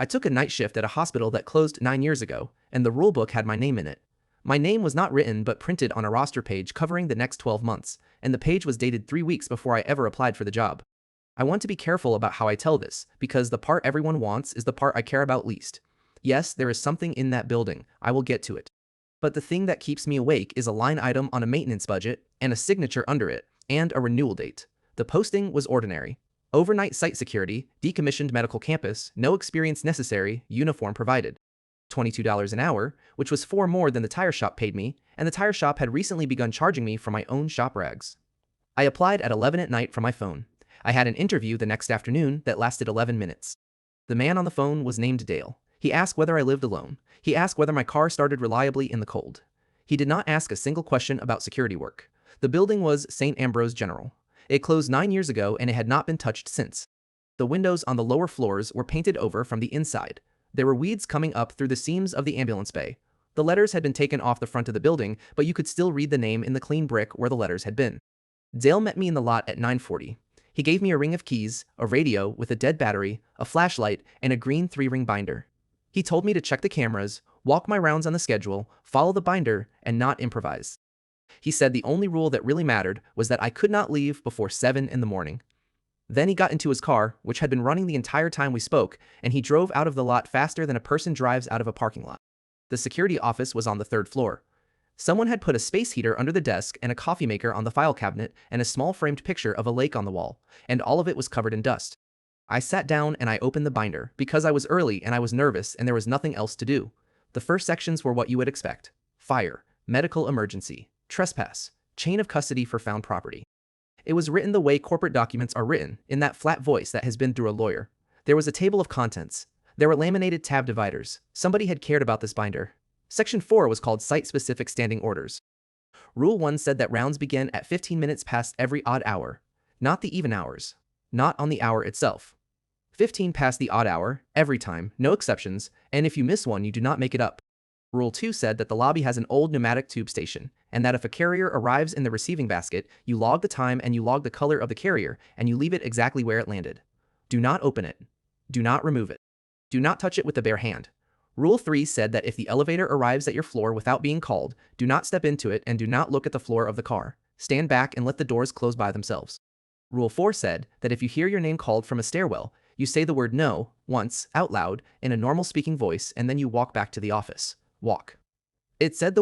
I took a night shift at a hospital that closed 9 years ago, and the rulebook had my name in it. My name was not written but printed on a roster page covering the next 12 months, and the page was dated 3 weeks before I ever applied for the job. I want to be careful about how I tell this, because the part everyone wants is the part I care about least. Yes, there is something in that building, I will get to it. But the thing that keeps me awake is a line item on a maintenance budget, and a signature under it, and a renewal date. The posting was ordinary. Overnight site security, decommissioned medical campus, no experience necessary, uniform provided. $22 an hour, which was 4 more than the tire shop paid me, and the tire shop had recently begun charging me for my own shop rags. I applied at 11 at night from my phone. I had an interview the next afternoon that lasted 11 minutes. The man on the phone was named Dale. He asked whether I lived alone. He asked whether my car started reliably in the cold. He did not ask a single question about security work. The building was St. Ambrose General. It closed 9 years ago and it had not been touched since. The windows on the lower floors were painted over from the inside. There were weeds coming up through the seams of the ambulance bay. The letters had been taken off the front of the building, but you could still read the name in the clean brick where the letters had been. Dale met me in the lot at 9:40. He gave me a ring of keys, a radio with a dead battery, a flashlight, and a green 3-ring binder. He told me to check the cameras, walk my rounds on the schedule, follow the binder, and not improvise. He said the only rule that really mattered was that I could not leave before 7 in the morning. Then he got into his car, which had been running the entire time we spoke, and he drove out of the lot faster than a person drives out of a parking lot. The security office was on the 3rd floor. Someone had put a space heater under the desk and a coffee maker on the file cabinet and a small framed picture of a lake on the wall, and all of it was covered in dust. I sat down and I opened the binder, because I was early and I was nervous and there was nothing else to do. The first sections were what you would expect: fire, medical emergency, trespass, chain of custody for found property. It was written the way corporate documents are written, in that flat voice that has been through a lawyer. There was a table of contents. There were laminated tab dividers. Somebody had cared about this binder. Section 4 was called Site-Specific Standing Orders. Rule 1 said that rounds began at 15 minutes past every odd hour, not the even hours, not on the hour itself. 15 past the odd hour, every time, no exceptions, and if you miss one you do not make it up. Rule 2 said that the lobby has an old pneumatic tube station, and that if a carrier arrives in the receiving basket, you log the time and you log the color of the carrier, and you leave it exactly where it landed. Do not open it. Do not remove it. Do not touch it with the bare hand. Rule 3 said that if the elevator arrives at your floor without being called, do not step into it and do not look at the floor of the car. Stand back and let the doors close by themselves. Rule 4 said that if you hear your name called from a stairwell, you say the word no once, out loud, in a normal speaking voice, and then you walk back to the office. Walk. It said the